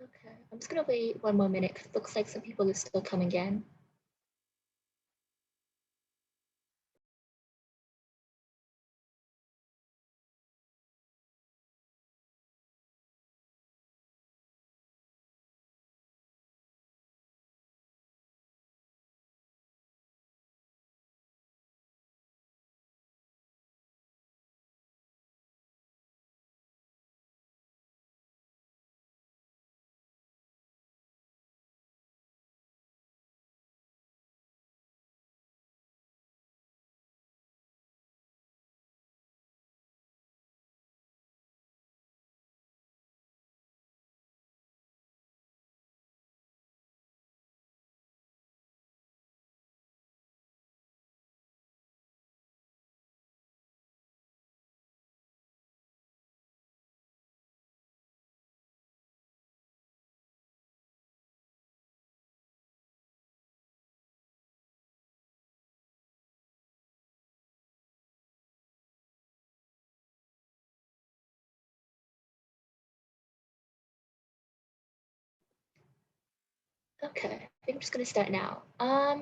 Okay, I'm just gonna wait one more minute because it looks like some people are still coming in. Okay, I think I'm just gonna start now.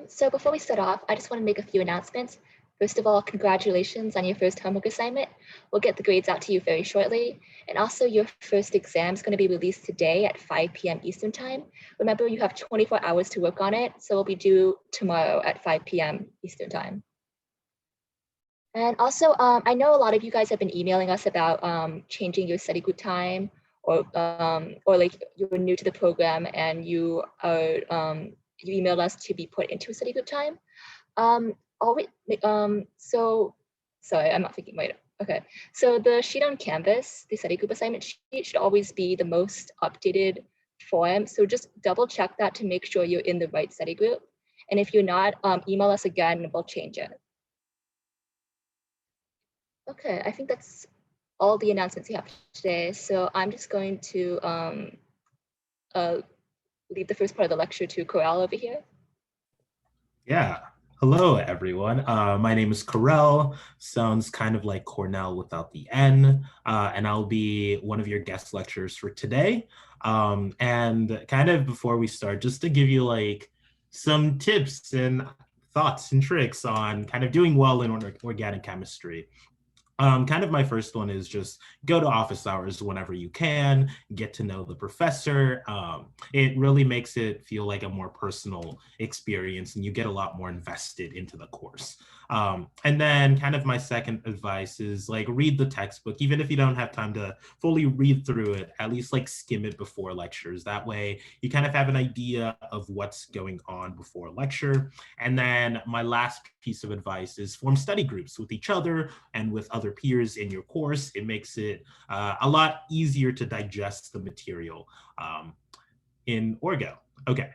So before we start off, I just want to make a few announcements. First of all, congratulations on your first homework assignment. We'll get the grades out to you very shortly. And also your first exam is going to be released today at 5 p.m. Eastern time. Remember, you have 24 hours to work on it, so it'll be due tomorrow at 5 p.m. Eastern time. And also, I know a lot of you guys have been emailing us about changing your study group time, or like you're new to the program and you emailed us to be put into a study group time. Always, so sorry, I'm not thinking. Wait, okay. So the sheet on Canvas, the study group assignment sheet, should always be the most updated form. So just double check that to make sure you're in the right study group. And if you're not, email us again and we'll change it. Okay, I think that's all the announcements we have today. So I'm just going to uh, leave the first part of the lecture to Corel over here. Yeah. Hello, everyone. My name is Corel. Sounds kind of like Cornell without the N. And I'll be one of your guest lecturers for today. And kind of before we start, just to give you like some tips and thoughts and tricks on kind of doing well in organic chemistry. Kind of my first one is just go to office hours whenever you can, get to know the professor. It really makes it feel like a more personal experience and you get a lot more invested into the course. And then kind of my second advice is like read the textbook, even if you don't have time to fully read through it, at least like skim it before lectures. That way you kind of have an idea of what's going on before a lecture. And then my last piece of advice is form study groups with each other and with other peers in your course. It makes it a lot easier to digest the material in Orgo. Okay.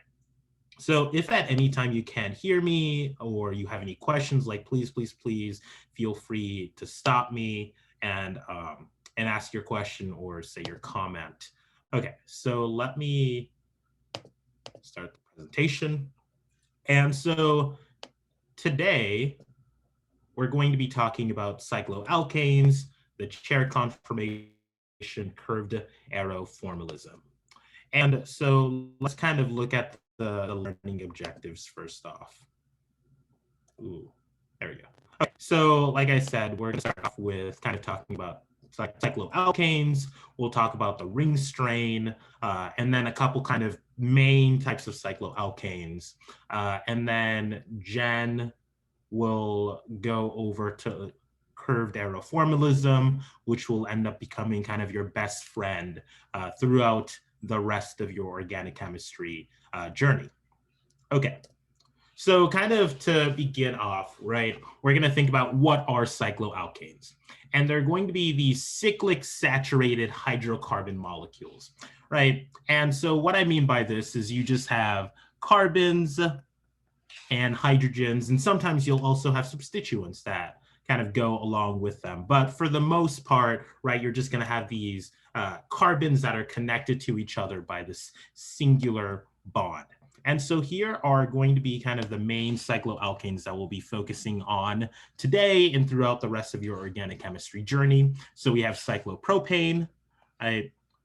So if at any time you can't hear me or you have any questions, like please feel free to stop me and ask your question or say your comment. Okay, so let me start the presentation. And so today we're going to be talking about cycloalkanes, the chair conformation, curved arrow formalism. And so let's kind of look at the learning objectives first off. Ooh, there we go. Okay, so like I said, we're going to start off with kind of talking about cycloalkanes. We'll talk about the ring strain, and then a couple kind of main types of cycloalkanes. And then Jen will go over to curved arrow formalism, which will end up becoming kind of your best friend throughout the rest of your organic chemistry journey. Okay, so kind of to begin off, right, we're going to think about what are cycloalkanes. And they're going to be these cyclic saturated hydrocarbon molecules, right? And so what I mean by this is you just have carbons and hydrogens, and sometimes you'll also have substituents that kind of go along with them. But for the most part, right, you're just going to have these carbons that are connected to each other by this singular bond. And so here are going to be kind of the main cycloalkanes that we'll be focusing on today and throughout the rest of your organic chemistry journey. So we have cyclopropane,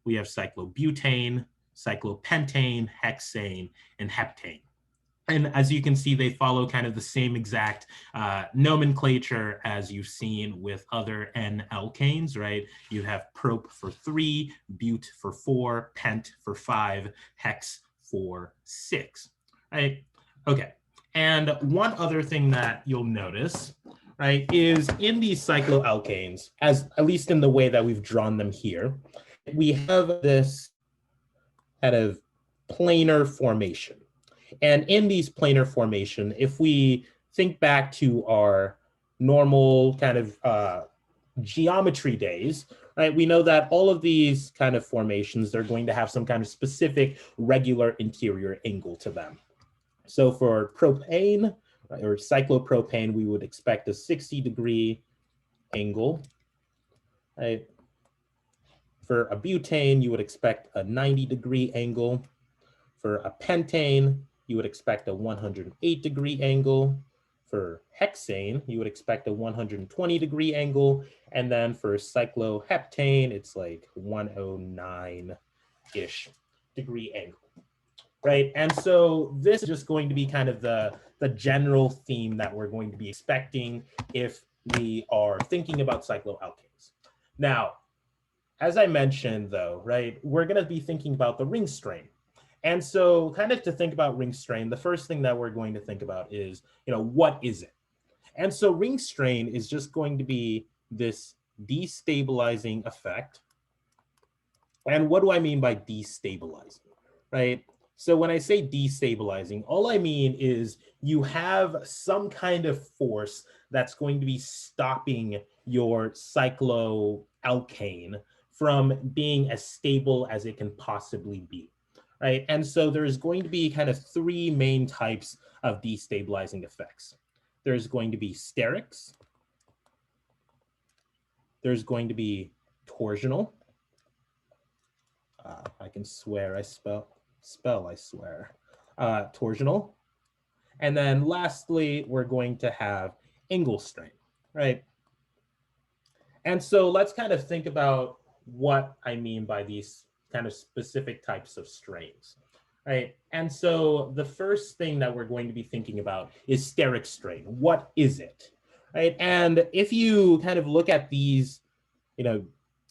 we have cyclobutane, cyclopentane, hexane, and heptane. And as you can see, they follow kind of the same exact nomenclature as you've seen with other N-alkanes, right? You have prop for 3, but for 4, pent for 5, hex for 6, right? Okay, and one other thing that you'll notice, right, is in these cycloalkanes, as at least in the way that we've drawn them here, we have this kind of planar formation. And in these planar formation, if we think back to our normal kind of geometry days, right, we know that all of these kind of formations, they're going to have some kind of specific regular interior angle to them. So for propane, right, or cyclopropane, we would expect a 60-degree angle, right? For a butane, you would expect a 90-degree angle. For a pentane, you would expect a 108-degree angle. For hexane, you would expect a 120-degree angle. And then for cycloheptane, it's like 109-ish degree angle, right? And so this is just going to be kind of the general theme that we're going to be expecting if we are thinking about cycloalkanes. Now, as I mentioned though, right, we're gonna be thinking about the ring strain. And so kind of to think about ring strain, the first thing that we're going to think about is, what is it? And so ring strain is just going to be this destabilizing effect. And what do I mean by destabilizing, right? So when I say destabilizing, all I mean is you have some kind of force that's going to be stopping your cycloalkane from being as stable as it can possibly be, right? And so there's going to be kind of 3 main types of destabilizing effects. There's going to be sterics. There's going to be torsional. I can swear, I spell, I swear. Torsional. And then lastly, we're going to have angle strain, right? And so let's kind of think about what I mean by these kind of specific types of strains, right? And so the first thing that we're going to be thinking about is steric strain. What is it, right? And if you kind of look at these,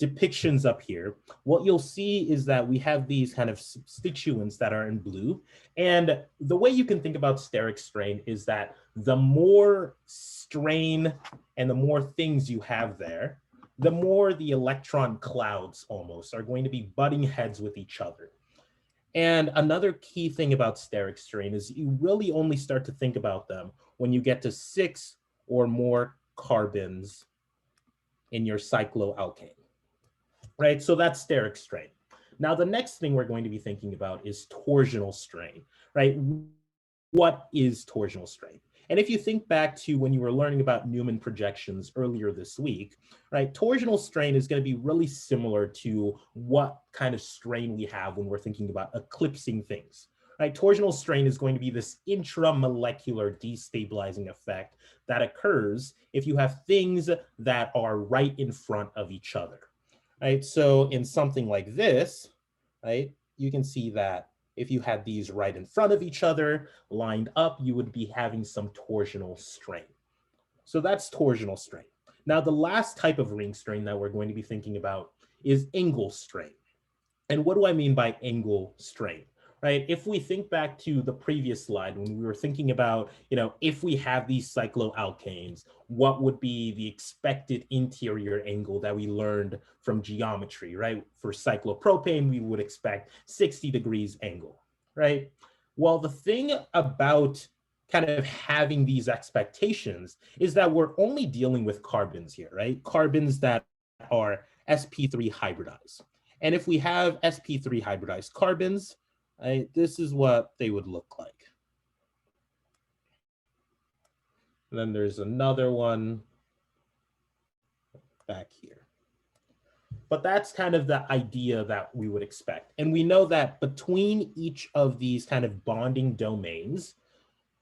depictions up here, what you'll see is that we have these kind of substituents that are in blue. And the way you can think about steric strain is that the more strain and the more things you have there, the more the electron clouds almost are going to be butting heads with each other. And another key thing about steric strain is you really only start to think about them when you get to 6 or more carbons in your cycloalkane. Right, so that's steric strain. Now, the next thing we're going to be thinking about is torsional strain, right? What is torsional strain? And if you think back to when you were learning about Newman projections earlier this week, right, torsional strain is going to be really similar to what kind of strain we have when we're thinking about eclipsing things. Right, torsional strain is going to be this intramolecular destabilizing effect that occurs if you have things that are right in front of each other. Right, so in something like this, right, you can see that if you had these right in front of each other, lined up, you would be having some torsional strain. So that's torsional strain. Now, the last type of ring strain that we're going to be thinking about is angle strain. And what do I mean by angle strain? Right, if we think back to the previous slide when we were thinking about, if we have these cycloalkanes, what would be the expected interior angle that we learned from geometry, right? For cyclopropane, we would expect 60 degrees angle, right? Well, the thing about kind of having these expectations is that we're only dealing with carbons here, right? Carbons that are sp3 hybridized. And if we have sp3 hybridized carbons, this is what they would look like. And then there's another one back here. But that's kind of the idea that we would expect. And we know that between each of these kind of bonding domains,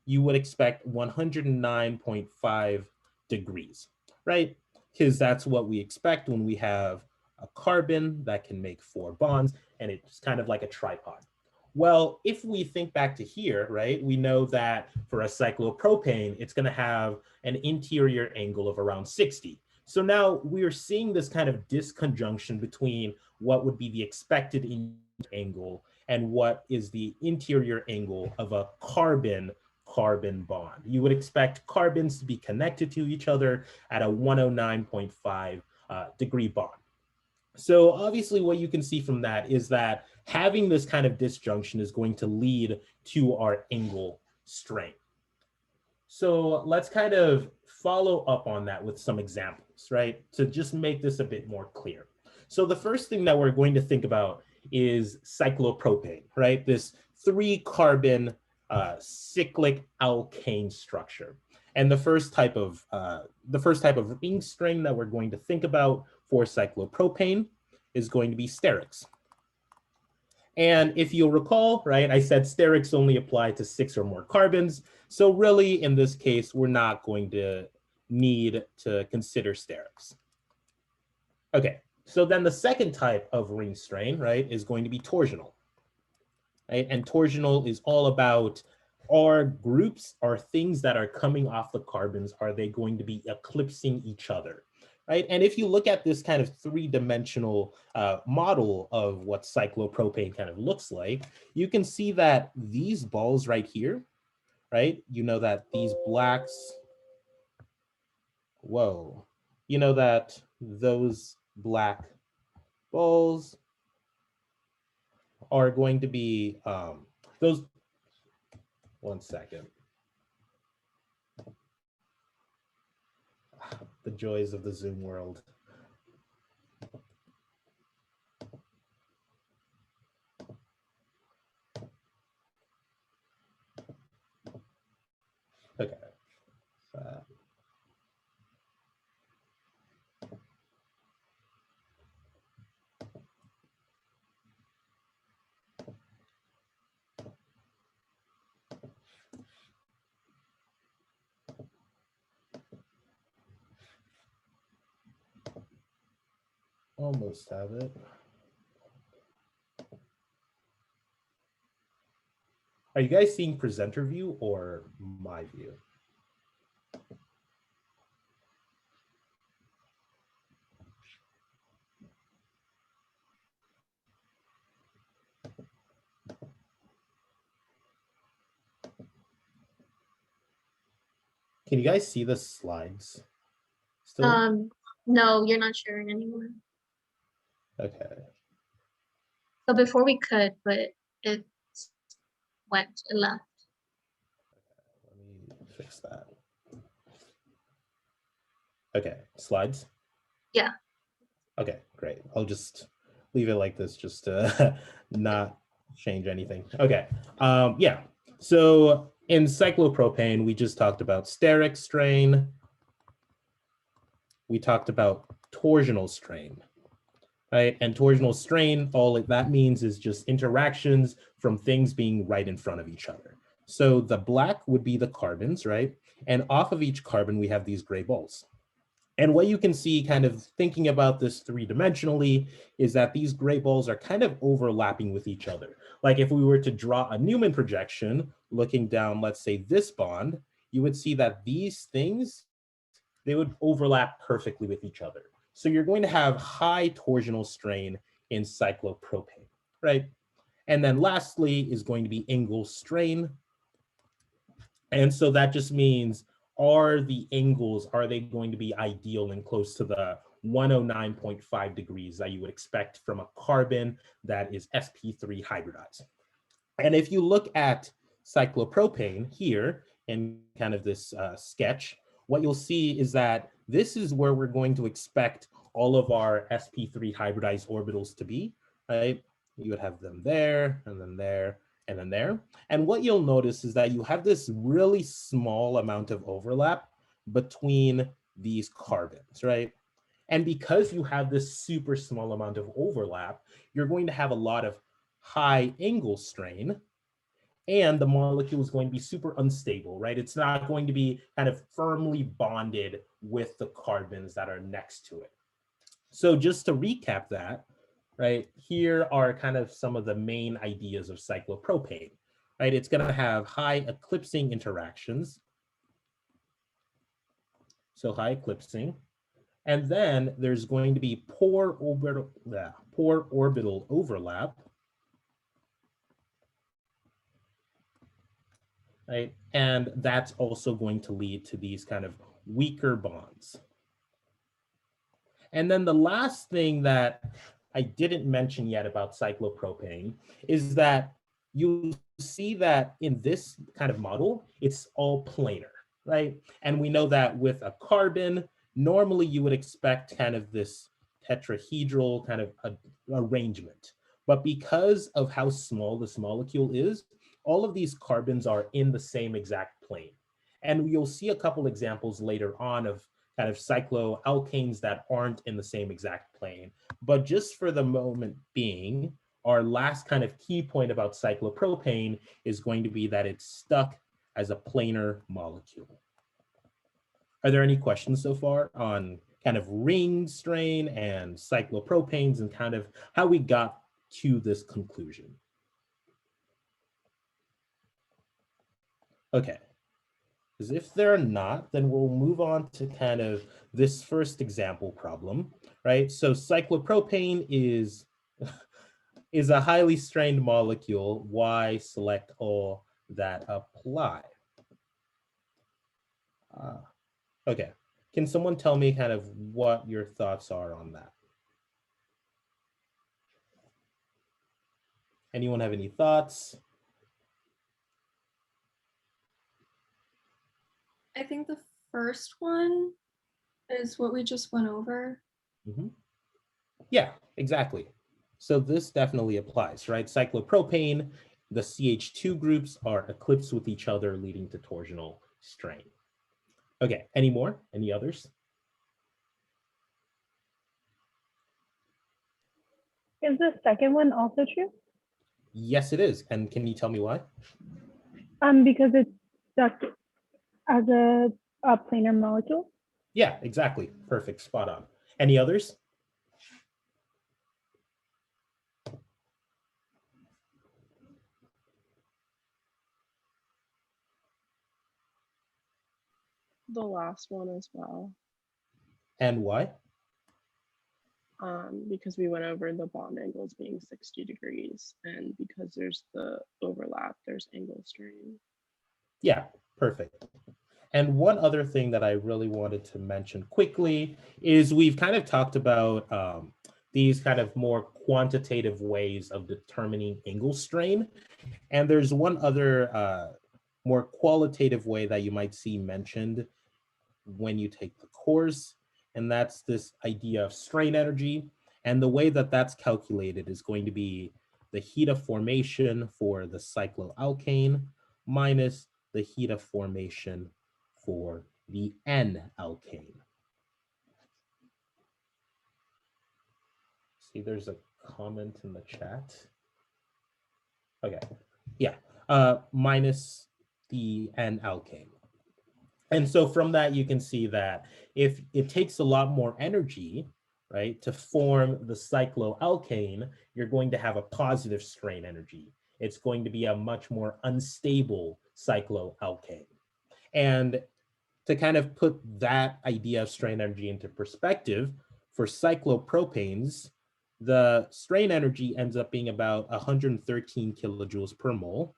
you would expect 109.5 degrees, right? Because that's what we expect when we have a carbon that can make 4 bonds. and it's kind of like a tripod. Well, if we think back to here, right, we know that for a cyclopropane, it's going to have an interior angle of around 60. So now we're seeing this kind of disconjunction between what would be the expected angle and what is the interior angle of a carbon-carbon bond. You would expect carbons to be connected to each other at a 109.5 degree bond. So obviously what you can see from that is that having this kind of disjunction is going to lead to our angle strain. So let's kind of follow up on that with some examples, right? To just make this a bit more clear. So the first thing that we're going to think about is cyclopropane, right? This 3-carbon cyclic alkane structure. And the first type of ring string that we're going to think about for cyclopropane is going to be sterics. And if you'll recall, right, I said sterics only apply to 6 or more carbons. So really, in this case, we're not going to need to consider sterics. Okay, so then the second type of ring strain, right, is going to be torsional. Right? And torsional is all about, are groups, are things that are coming off the carbons, are they going to be eclipsing each other? Right? And if you look at this kind of 3-dimensional model of what cyclopropane kind of looks like, you can see that these balls right here, right? You know that these blacks, whoa, you know that those black balls are going to be those, one second. The joys of the Zoom world. Okay. Almost have it. Are you guys seeing presenter view or my view? Can you guys see the slides still? No, you're not sharing anymore. Okay. So before we could, but it left. Let me fix that. Okay, slides? Yeah. Okay, great. I'll just leave it like this just to not change anything. Okay, yeah. So in cyclopropane, we just talked about steric strain. We talked about torsional strain, right? And torsional strain, all that means is just interactions from things being right in front of each other. So the black would be the carbons, right? And off of each carbon, we have these gray balls. And what you can see kind of thinking about this 3-dimensionally is that these gray balls are kind of overlapping with each other. Like if we were to draw a Newman projection, looking down, let's say this bond, you would see that these things, they would overlap perfectly with each other. So you're going to have high torsional strain in cyclopropane, right? And then lastly is going to be angle strain. And so that just means, are the angles, are they going to be ideal and close to the 109.5 degrees that you would expect from a carbon that is sp3 hybridized? And if you look at cyclopropane here in kind of this sketch, what you'll see is that this is where we're going to expect all of our sp3 hybridized orbitals to be, right? You would have them there, and then there, and then there. And what you'll notice is that you have this really small amount of overlap between these carbons, right? And because you have this super small amount of overlap, you're going to have a lot of high angle strain, and the molecule is going to be super unstable, right? It's not going to be kind of firmly bonded with the carbons that are next to it. So just to recap that, right? Here are kind of some of the main ideas of cyclopropane, right? It's going to have high eclipsing interactions. So high eclipsing. And then there's going to be poor orbital overlap, right? And that's also going to lead to these kind of weaker bonds. And then the last thing that I didn't mention yet about cyclopropane is that you see that in this kind of model, it's all planar, right? And we know that with a carbon, normally you would expect kind of this tetrahedral kind of arrangement. But because of how small this molecule is, all of these carbons are in the same exact plane. And you'll see a couple examples later on of kind of cycloalkanes that aren't in the same exact plane. But just for the moment being, our last kind of key point about cyclopropane is going to be that it's stuck as a planar molecule. Are there any questions so far on kind of ring strain and cyclopropanes and kind of how we got to this conclusion? Okay. Because if they're not, then we'll move on to kind of this first example problem, right? So cyclopropane is a highly strained molecule. Why select all that apply? Okay, can someone tell me kind of what your thoughts are on that? Anyone have any thoughts? I think the first one is what we just went over. Yeah, exactly. So this definitely applies, right? Cyclopropane, the CH2 groups are eclipsed with each other, leading to torsional strain. Okay, any more? Any others? Is the second one also true? Yes, it is. And can you tell me why? Because it's stuck as a planar molecule. Yeah, exactly. Perfect. Spot on. Any others? The last one as well. And why? Because we went over the bond angles being 60 degrees, and because there's the overlap, there's angle strain. Yeah, perfect. And one other thing that I really wanted to mention quickly is we've kind of talked about these kind of more quantitative ways of determining angle strain. And there's one other more qualitative way that you might see mentioned when you take the course, and that's this idea of strain energy. And the way that that's calculated is going to be the heat of formation for the cycloalkane minus the heat of formation for the N-alkane. See, there's a comment in the chat. Okay, yeah, minus the N-alkane. And so from that, you can see that if it takes a lot more energy, right, to form the cycloalkane, you're going to have a positive strain energy. It's going to be a much more unstable cycloalkane. And to kind of put that idea of strain energy into perspective, for cyclopropanes, the strain energy ends up being about 113 kilojoules per mole.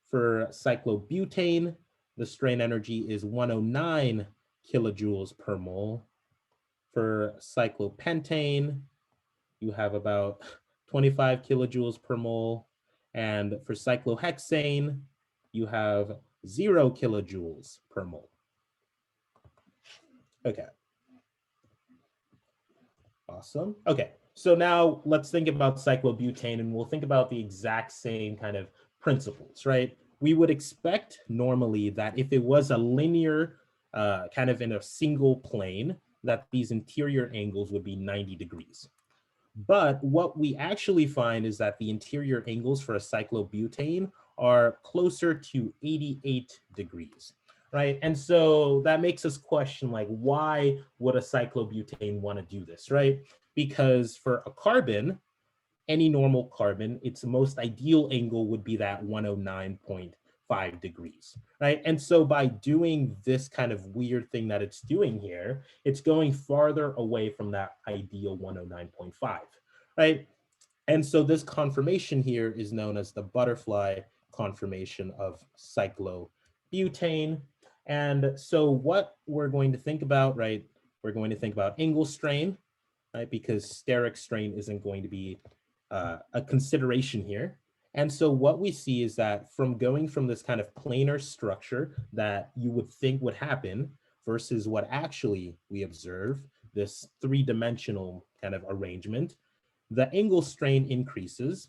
For cyclobutane, the strain energy is 109 kilojoules per mole. For cyclopentane, you have about 25 kilojoules per mole. And for cyclohexane, you have 0 kilojoules per mole. Okay. Awesome. Okay, so now let's think about cyclobutane, and we'll think about the exact same kind of principles, right? We would expect normally that if it was a linear, kind of in a single plane, that these interior angles would be 90 degrees. But what we actually find is that the interior angles for a cyclobutane are closer to 88 degrees, right? And so that makes us question, like, why would a cyclobutane want to do this, right? because for a carbon, any normal carbon, its most ideal angle would be that 109.5 degrees, right? And so by doing this kind of weird thing that it's doing here, it's going farther away from that ideal 109.5, right? And so this conformation here is known as the butterfly conformation of cyclobutane. And so what we're going to think about, right? We're going to think about angle strain, right? Because steric strain isn't going to be a consideration here. And so what we see is that from going from this kind of planar structure that you would think would happen versus what actually we observe, this three-dimensional kind of arrangement, the angle strain increases.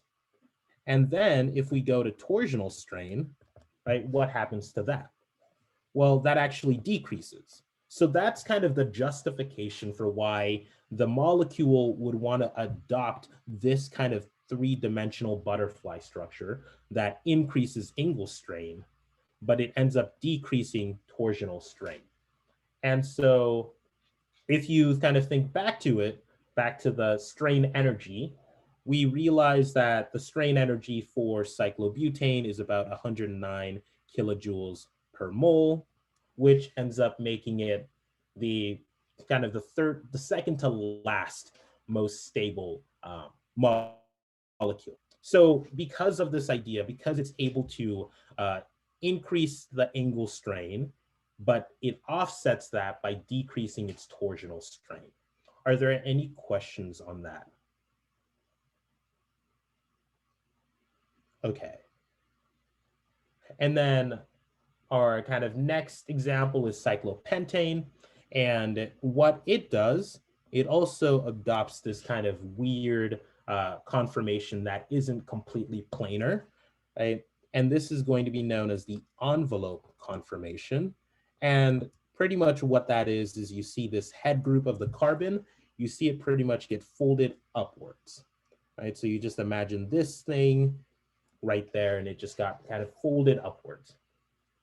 And then if we go to torsional strain, right, what happens to that? Well, that actually decreases. So that's kind of the justification for why the molecule would want to adopt this kind of three-dimensional butterfly structure that increases angle strain, but it ends up decreasing torsional strain. And so if you kind of think back to it, back to the strain energy, we realize that the strain energy for cyclobutane is about 109 kilojoules per mole, which ends up making it the kind of the second to last most stable molecule. So because of this idea, because it's able to increase the angle strain, but it offsets that by decreasing its torsional strain. Are there any questions on that? Okay. And then our kind of next example is cyclopentane. And what it does, it also adopts this kind of weird conformation that isn't completely planar, right? And this is going to be known as the envelope conformation. And pretty much what that is you see this head group of the carbon, you see it pretty much get folded upwards, right? So you just imagine this thing right there, and it just got kind of folded upwards.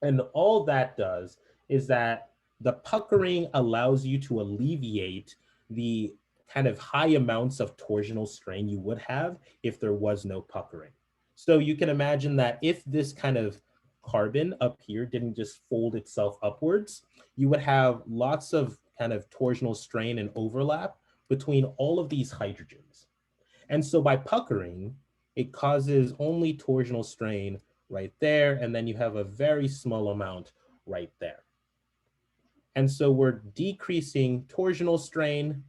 And all that does is that the puckering allows you to alleviate the kind of high amounts of torsional strain you would have if there was no puckering. So you can imagine that if this kind of carbon up here didn't just fold itself upwards, you would have lots of kind of torsional strain and overlap between all of these hydrogens. And so by puckering, it causes only torsional strain right there, and then you have a very small amount right there. And so we're decreasing torsional strain.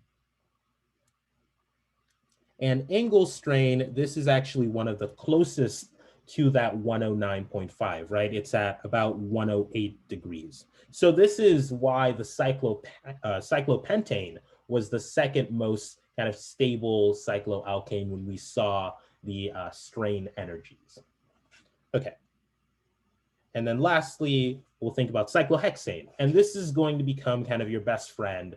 And angle strain, this is actually one of the closest to that 109.5, right? It's at about 108 degrees. So this is why the cyclopentane was the second most kind of stable cycloalkane when we saw the strain energies. Okay. And then lastly, we'll think about cyclohexane. And this is going to become kind of your best friend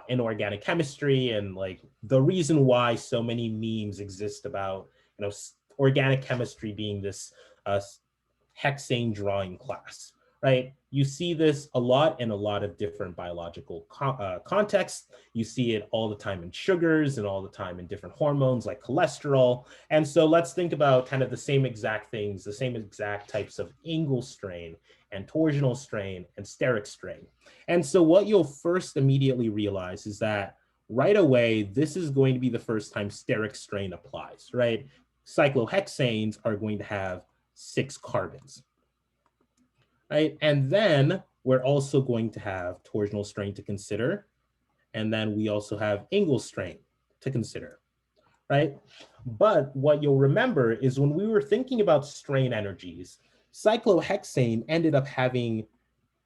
in organic chemistry, and like the reason why so many memes exist about, you know, organic chemistry being this hexane drawing class, right? You see this a lot in a lot of different biological contexts. You see it all the time in sugars and all the time in different hormones like cholesterol. And so let's think about kind of the same exact things, the same exact types of angle strain and torsional strain and steric strain. And so what you'll first immediately realize is that right away, this is going to be the first time steric strain applies, right? Cyclohexanes are going to have 6 carbons. Right? And then we're also going to have torsional strain to consider. And then we also have angle strain to consider, right? But what you'll remember is when we were thinking about strain energies, cyclohexane ended up having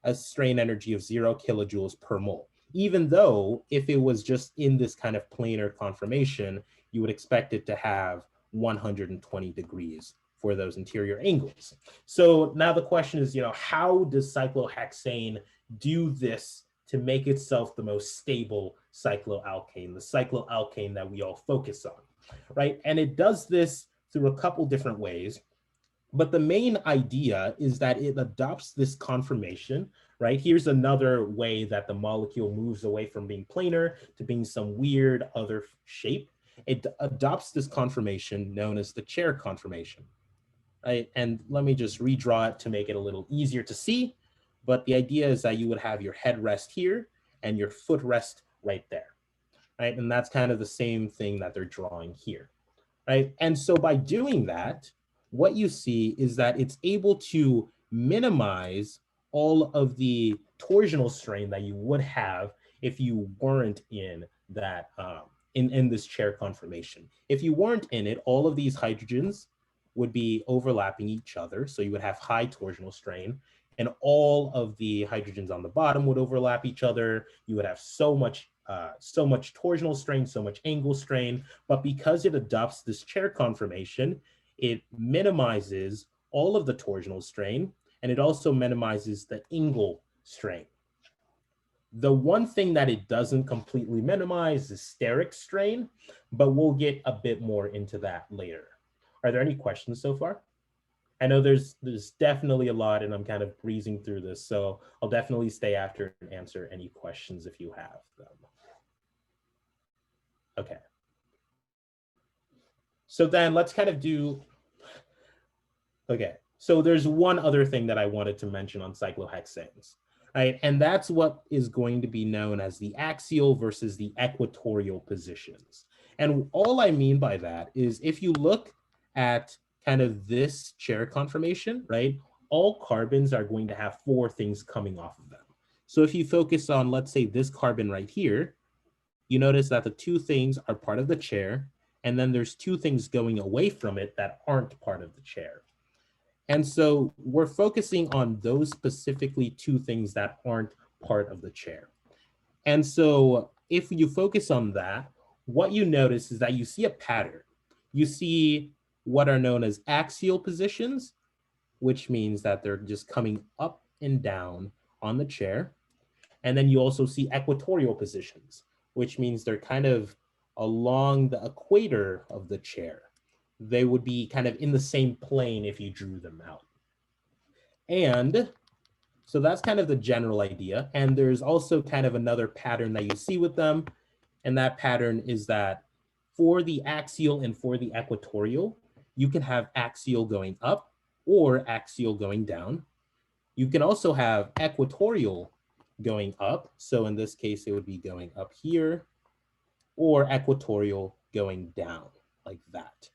a strain energy of 0 kilojoules per mole, even though if it was just in this kind of planar conformation, you would expect it to have 120 degrees for those interior angles. So now the question is, you know, how does cyclohexane do this to make itself the most stable cycloalkane, the cycloalkane that we all focus on, right? And it does this through a couple different ways. But the main idea is that it adopts this conformation, right? Here's another way that the molecule moves away from being planar to being some weird other shape. It adopts this conformation known as the chair conformation, right? And let me just redraw it to make it a little easier to see. But the idea is that you would have your head rest here and your foot rest right there, right? And that's kind of the same thing that they're drawing here, right? And so by doing that, what you see is that it's able to minimize all of the torsional strain that you would have if you weren't in that, in this chair conformation. If you weren't in it, all of these hydrogens would be overlapping each other. So you would have high torsional strain, and all of the hydrogens on the bottom would overlap each other. You would have so much torsional strain, so much angle strain. But because it adopts this chair conformation, it minimizes all of the torsional strain, and it also minimizes the angle strain. The one thing that it doesn't completely minimize is steric strain, but we'll get a bit more into that later. Are there any questions so far? I know there's definitely a lot, and I'm kind of breezing through this, so I'll definitely stay after and answer any questions if you have them. Okay. So then let's kind of do, okay. So there's one other thing that I wanted to mention on cyclohexanes, right? And that's what is going to be known as the axial versus the equatorial positions. And all I mean by that is if you look at kind of this chair conformation, right? All carbons are going to have 4 things coming off of them. So if you focus on, let's say, this carbon right here, you notice that the 2 things are part of the chair, and then there's 2 things going away from it that aren't part of the chair. And so we're focusing on those specifically 2 things that aren't part of the chair. And so if you focus on that, what you notice is that you see a pattern. You see what are known as axial positions, which means that they're just coming up and down on the chair. And then you also see equatorial positions, which means they're kind of along the equator of the chair. They would be kind of in the same plane if you drew them out. And so that's kind of the general idea. And there's also kind of another pattern that you see with them. And that pattern is that for the axial and for the equatorial, you can have axial going up or axial going down. You can also have equatorial going up. So in this case, it would be going up here, or equatorial going down like that.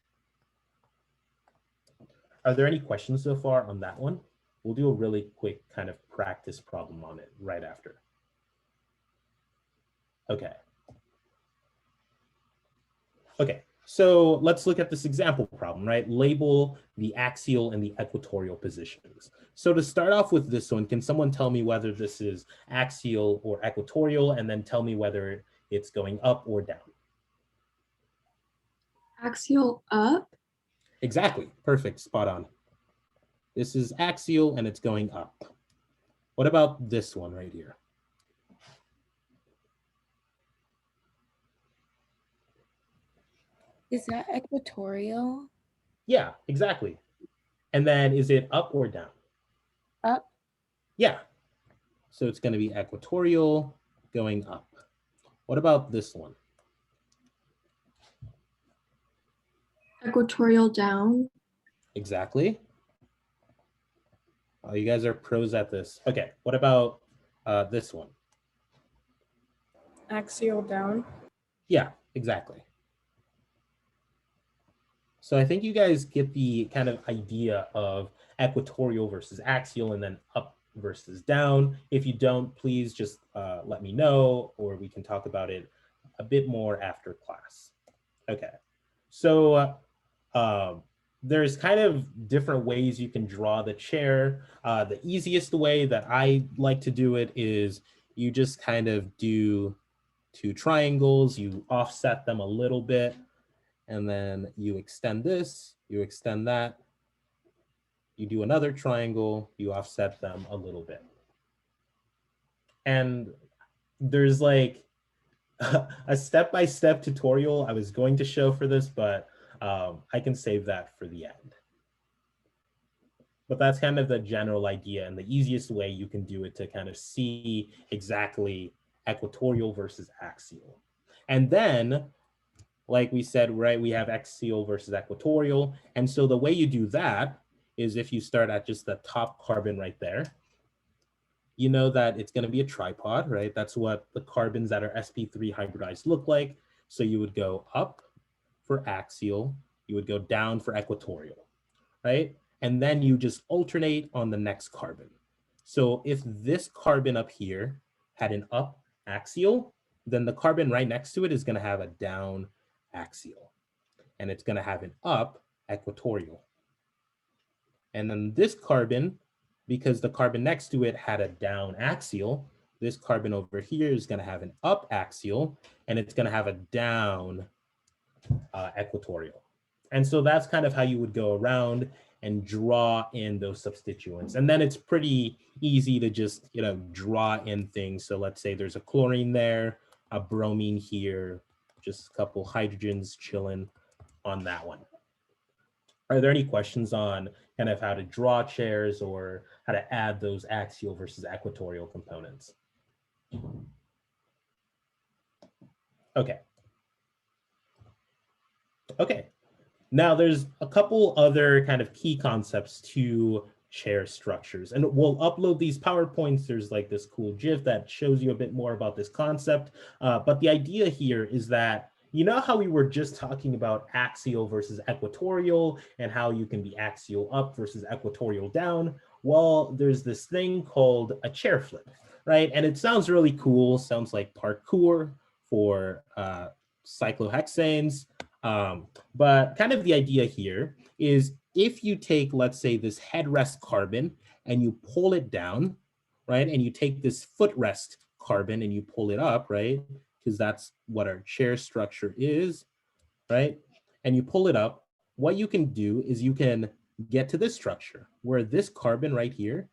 Are there any questions so far on that one? We'll do a really quick kind of practice problem on it right after. Okay. Okay, so let's look at this example problem, right? Label the axial and the equatorial positions. So to start off with this one, can someone tell me whether this is axial or equatorial, and then tell me whether it's going up or down? Axial up. Exactly, perfect, spot on. This is axial and it's going up. What about this one right here? Is that equatorial? Yeah, exactly. And then is it up or down? Up. Yeah. So it's going to be equatorial going up. What about this one? Equatorial down. Exactly. Oh, you guys are pros at this. Okay, what about this one? Axial down. Yeah, exactly. So I think you guys get the kind of idea of equatorial versus axial and then up versus down. If you don't, please just let me know, or we can talk about it a bit more after class. Okay, so there's kind of different ways you can draw the chair. The easiest way that I like to do it is you just kind of do 2 triangles, you offset them a little bit, and then you extend this, you extend that, you do another triangle, you offset them a little bit. And there's like a step-by-step tutorial I was going to show for this, but I can save that for the end. but that's kind of the general idea and the easiest way you can do it to kind of see exactly equatorial versus axial. And then, like we said, right, we have axial versus equatorial. And so the way you do that is if you start at just the top carbon right there, you know that it's going to be a tripod, right? That's what the carbons that are sp3 hybridized look like. So you would go up for axial, you would go down for equatorial, right? And then you just alternate on the next carbon. So if this carbon up here had an up axial, then the carbon right next to it is going to have a down axial, and it's going to have an up equatorial. And then this carbon, because the carbon next to it had a down axial, this carbon over here is going to have an up axial, and it's going to have a down equatorial. And so that's kind of how you would go around and draw in those substituents. And then it's pretty easy to just, draw in things. So let's say there's a chlorine there, a bromine here, just a couple hydrogens chilling on that one. Are there any questions on kind of how to draw chairs or how to add those axial versus equatorial components? Okay. Okay. Now there's a couple other kind of key concepts to chair structures, and we'll upload these PowerPoints. There's like this cool GIF that shows you a bit more about this concept. But the idea here is that, you know how we were just talking about axial versus equatorial and how you can be axial up versus equatorial down? Well, there's this thing called a chair flip, right? And it sounds really cool. Sounds like parkour for cyclohexanes. But kind of the idea here is if you take, let's say, this headrest carbon and you pull it down, right? And you take this footrest carbon and you pull it up, right? Because that's what our chair structure is, right? And you pull it up, what you can do is you can get to this structure where this carbon right here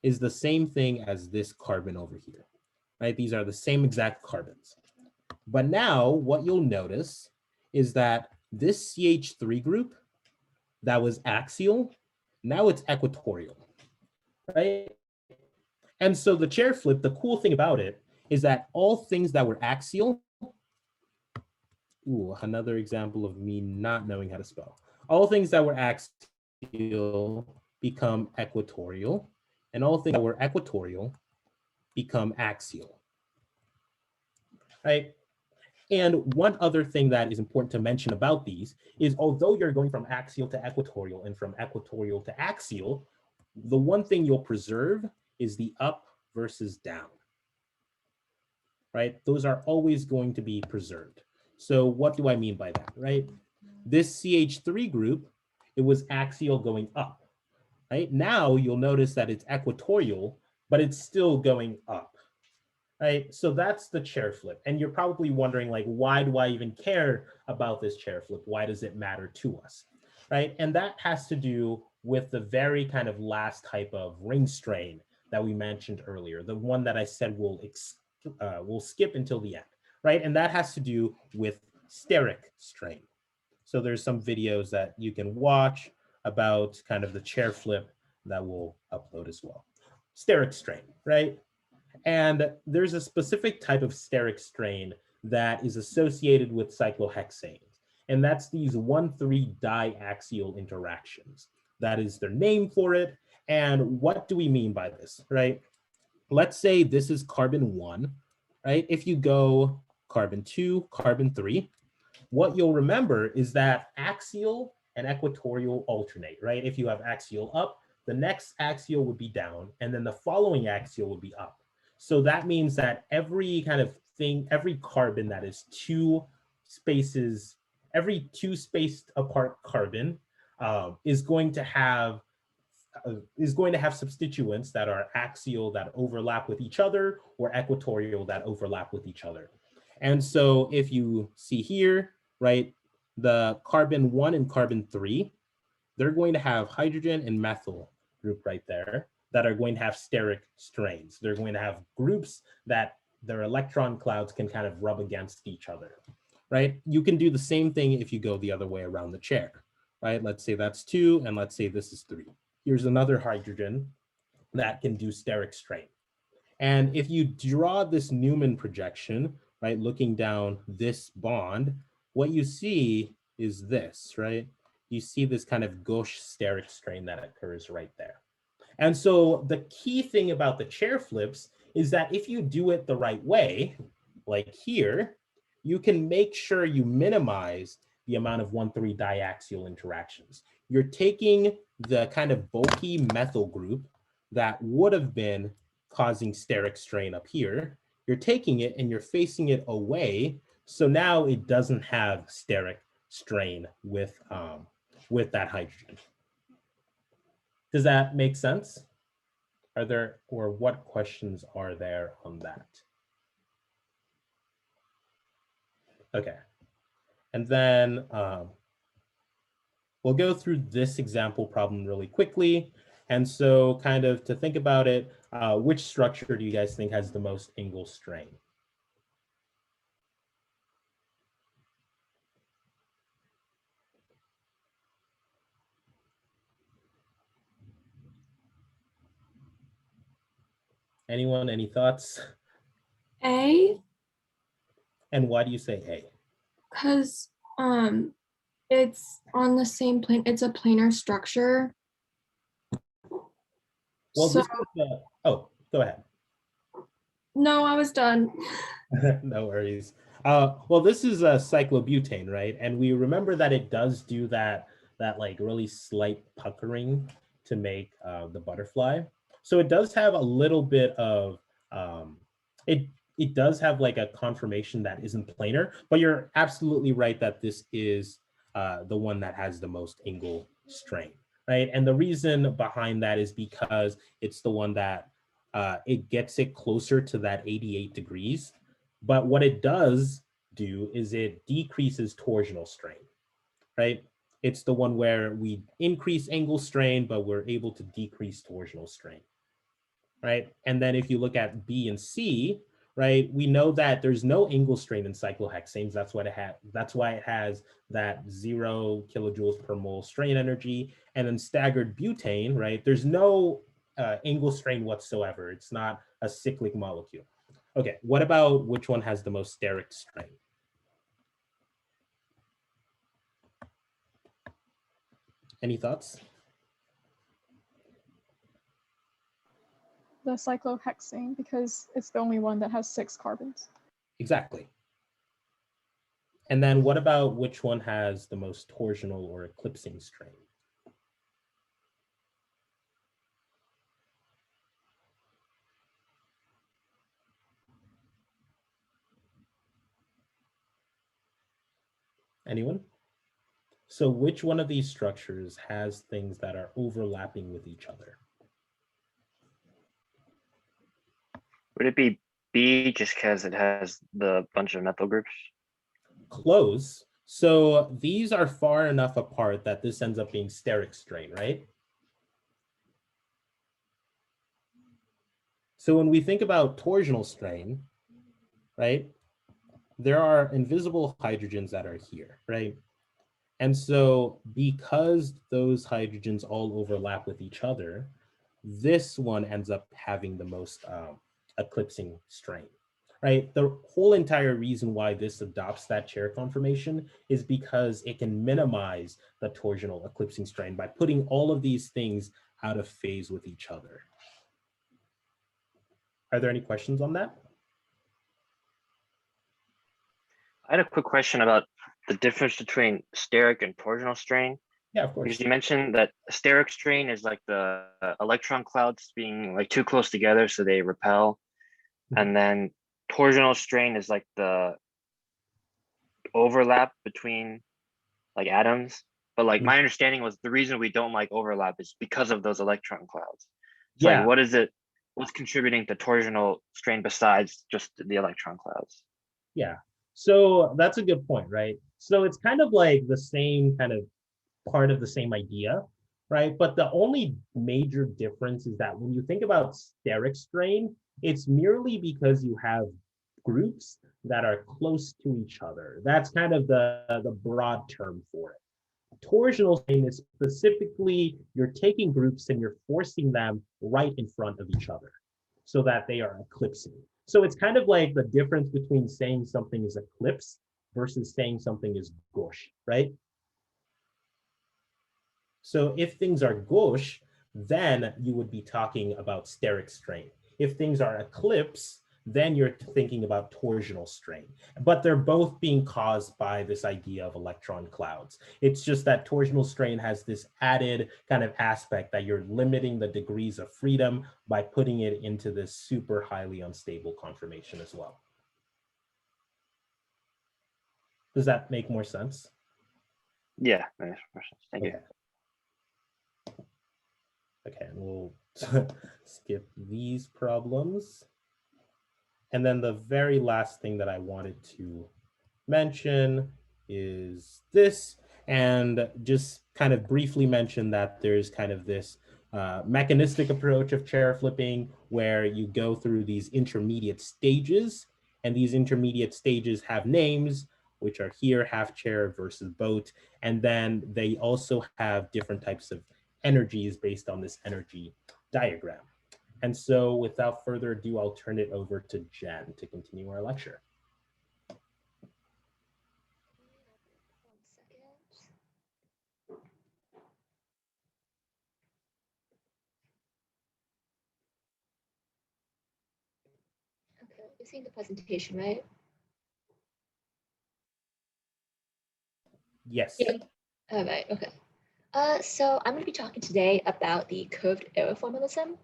is the same thing as this carbon over here, right? These are the same exact carbons. But now what you'll notice is that this CH3 group that was axial, now it's equatorial, right? And so the chair flip, the cool thing about it is that all things that were axial, another example of me not knowing how to spell. All things that were axial become equatorial, and all things that were equatorial become axial, right? And one other thing that is important to mention about these is although you're going from axial to equatorial and from equatorial to axial, the one thing you'll preserve is the up versus down, right? Those are always going to be preserved. So what do I mean by that, right? This CH3 group, it was axial going up, right? Now you'll notice that it's equatorial, but it's still going up. Right, so that's the chair flip. And you're probably wondering, like, why do I even care about this chair flip? Why does it matter to us? Right, and that has to do with the very kind of last type of ring strain that we mentioned earlier, the one that I said we'll skip until the end, right? And that has to do with steric strain. So there's some videos that you can watch about kind of the chair flip that we'll upload as well. Steric strain, right? And there's a specific type of steric strain that is associated with cyclohexanes. And that's these 1,3 diaxial interactions. That is their name for it. And what do we mean by this, right? Let's say this is carbon 1, right? If you go carbon 2, carbon 3, what you'll remember is that axial and equatorial alternate, right? If you have axial up, the next axial would be down, and then the following axial would be up. So that means that every kind of thing, every carbon that is every two spaced apart carbon is going to have substituents that are axial that overlap with each other or equatorial that overlap with each other. And so if you see here, right, the carbon 1 and carbon 3, they're going to have hydrogen and methyl group right there that are going to have steric strains. They're going to have groups that their electron clouds can kind of rub against each other, right? You can do the same thing if you go the other way around the chair, right? Let's say that's 2, and let's say this is 3. here's another hydrogen that can do steric strain. And if you draw this Newman projection, right, looking down this bond, what you see is this, right? You see this kind of gauche steric strain that occurs right there. And so the key thing about the chair flips is that if you do it the right way, like here, you can make sure you minimize the amount of 1,3 diaxial interactions. You're taking the kind of bulky methyl group that would have been causing steric strain up here. You're taking it and you're facing it away. So now it doesn't have steric strain with that hydrogen. Does that make sense? Are there, or what questions are there on that? Okay. And then we'll go through this example problem really quickly. And so kind of to think about it, which structure do you guys think has the most angle strain? Anyone, any thoughts? A, And why do you say A? because it's on the same plane. It's a planar structure. Well, So this is, oh, go ahead. no, I was done. No worries. Well, this is a cyclobutane, right? And we remember that it does do that like really slight puckering to make the butterfly. So it does have a little bit of it does have like a conformation that isn't planar, but you're absolutely right that this is the one that has the most angle strain, right? And the reason behind that is because it's the one that it gets it closer to that 88 degrees. But what it does do is it decreases torsional strain, right? It's the one where we increase angle strain, but we're able to decrease torsional strain, right? And then if you look at B and C, right, we know that there's no angle strain in cyclohexanes. That's what it has. That's why it has that 0 kilojoules per mole strain energy. And then staggered butane, right, there's no angle strain whatsoever. It's not a cyclic molecule. Okay, what about which one has the most steric strain? Any thoughts? The cyclohexane, because it's the only one that has 6 carbons. Exactly. And then what about which one has the most torsional or eclipsing strain? Anyone? So which one of these structures has things that are overlapping with each other? Would it be B just because it has the bunch of methyl groups? Close. So these are far enough apart that this ends up being steric strain, right? So when we think about torsional strain, right, there are invisible hydrogens that are here, right? And so because those hydrogens all overlap with each other, this one ends up having the most eclipsing strain, right? The whole entire reason why this adopts that chair conformation is because it can minimize the torsional eclipsing strain by putting all of these things out of phase with each other. Are there any questions on that? I had a quick question about the difference between steric and torsional strain. Yeah, of course. Because you mentioned that steric strain is like the electron clouds being like too close together, so they repel. And then torsional strain is like the overlap between like atoms. But like my understanding was the reason we don't like overlap is because of those electron clouds. So Yeah. like what's contributing to torsional strain besides just the electron clouds? Yeah. So that's a good point, right? So it's kind of like the same kind of part of the same idea, right? But the only major difference is that when you think about steric strain, it's merely because you have groups that are close to each other. That's kind of the broad term for it. Torsional strain is specifically you're taking groups and you're forcing them right in front of each other so that they are eclipsing. So it's kind of like the difference between saying something is eclipse versus saying something is gauche, right? So if things are gauche, then you would be talking about steric strain. If things are eclipse, then you're thinking about torsional strain. But they're both being caused by this idea of electron clouds. It's just that torsional strain has this added kind of aspect that you're limiting the degrees of freedom by putting it into this super highly unstable conformation as well. Does that make more sense? Yeah, that makes more sense. Thank you. Okay, we'll skip these problems. And then the very last thing that I wanted to mention is this, and just kind of briefly mention that there's kind of this mechanistic approach of chair flipping where you go through these intermediate stages, and these intermediate stages have names, which are here, half chair versus boat, and then they also have different types of energies based on this energy diagram. And so without further ado, I'll turn it over to Jen to continue our lecture. Okay, you're seeing the presentation, right? Yes. Yeah. All right, okay. So I'm going to be talking today about the curved arrow formalism.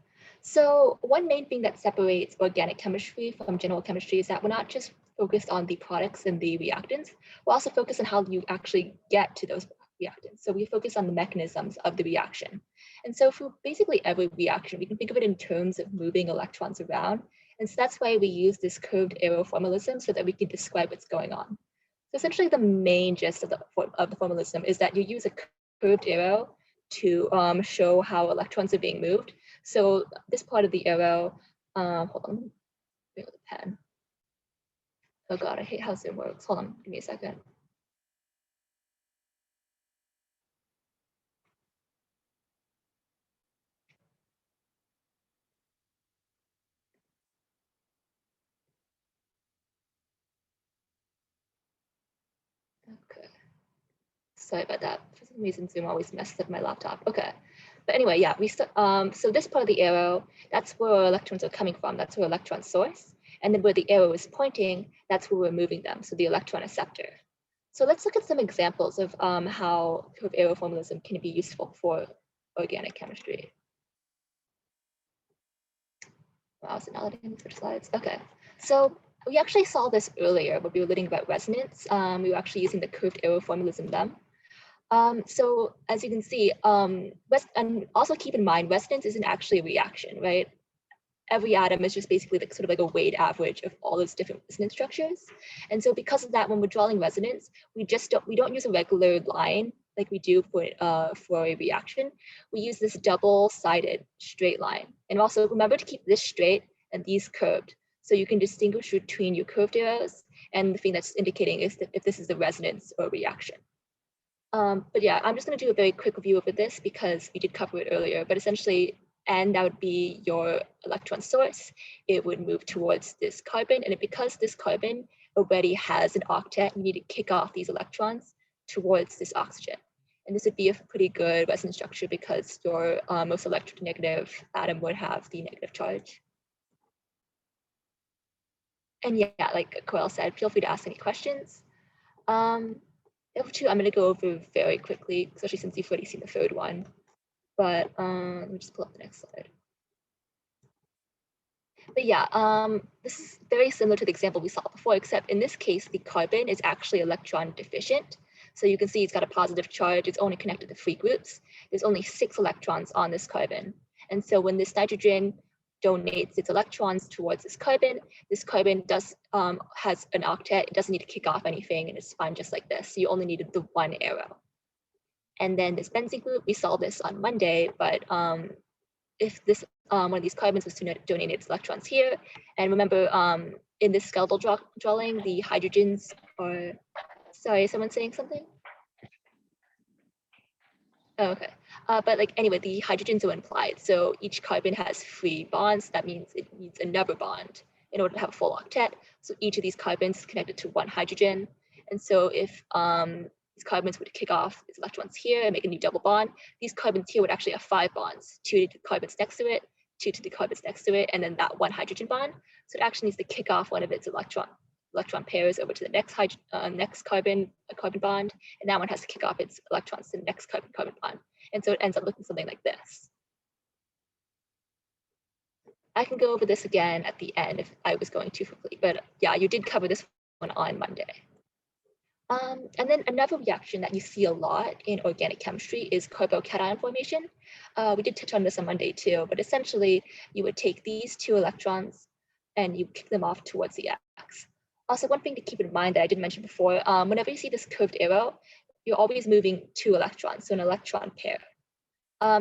So one main thing that separates organic chemistry from general chemistry is that we're not just focused on the products and the reactants, we're also focused on how you actually get to those reactants. So we focus on the mechanisms of the reaction. And so for basically every reaction, we can think of it in terms of moving electrons around. And so that's why we use this curved arrow formalism so that we can describe what's going on. So essentially the main gist of the formalism is that you use a curved arrow to show how electrons are being moved. So this part of the arrow, hold on, bring up the pen. Oh God, I hate how Zoom works. Hold on, give me a second. Okay. Sorry about that. For some reason, Zoom always messes up my laptop. Okay. But anyway, yeah, so this part of the arrow, that's where electrons are coming from. That's where electron source. And then where the arrow is pointing, that's where we're moving them. So the electron acceptor. So let's look at some examples of how curved arrow formalism can be useful for organic chemistry. Wow, is it not letting me switch slides? Okay. So we actually saw this earlier when we were learning about resonance. We were actually using the curved arrow formalism then. So as you can see, and also keep in mind, resonance isn't actually a reaction, right? Every atom is just basically like, sort of like a weighted average of all those different resonance structures. And so because of that, when we're drawing resonance, we don't use a regular line like we do for a reaction. We use this double-sided straight line. And also remember to keep this straight and these curved. So you can distinguish between your curved arrows and the thing that's indicating is that if this is a resonance or a reaction. But yeah, I'm just going to do a very quick review over this because we did cover it earlier, but essentially, and that would be your electron source. It would move towards this carbon, and because this carbon already has an octet, you need to kick off these electrons towards this oxygen. And this would be a pretty good resonance structure because your most electronegative atom would have the negative charge. And yeah, like Coel said, feel free to ask any questions. The other two I'm going to go over very quickly, especially since you've already seen the third one. But let me just pull up the next slide. But yeah, this is very similar to the example we saw before, except in this case, the carbon is actually electron deficient. So you can see it's got a positive charge. It's only connected to 3 groups. There's only 6 electrons on this carbon. And so when this nitrogen donates its electrons towards this carbon does has an octet. It doesn't need to kick off anything, and it's fine just like this. So you only needed the 1 arrow. And then this benzene group, we saw this on Monday, but if this one of these carbons was to donate its electrons here, and remember in this skeletal drawing, the hydrogens are, sorry, is someone saying something? Oh, okay. But like anyway, the hydrogens are implied. So each carbon has 3 bonds. That means it needs another bond in order to have a full octet. So each of these carbons is connected to 1 hydrogen. And so if these carbons would kick off these electrons here and make a new double bond, these carbons here would actually have 5 bonds, 2 to the carbons next to it, 2 to the carbons next to it, and then that 1 hydrogen bond. So it actually needs to kick off one of its electron pairs over to the next carbon bond, and that one has to kick off its electrons to the next carbon bond. And so it ends up looking something like this. I can go over this again at the end if I was going too quickly, but yeah, you did cover this one on Monday. And then another reaction that you see a lot in organic chemistry is carbocation formation. We did touch on this on Monday too, but essentially you would take these 2 electrons and you kick them off towards the X. Also, one thing to keep in mind that I didn't mention before, whenever you see this curved arrow, you're always moving 2 electrons, so an electron pair.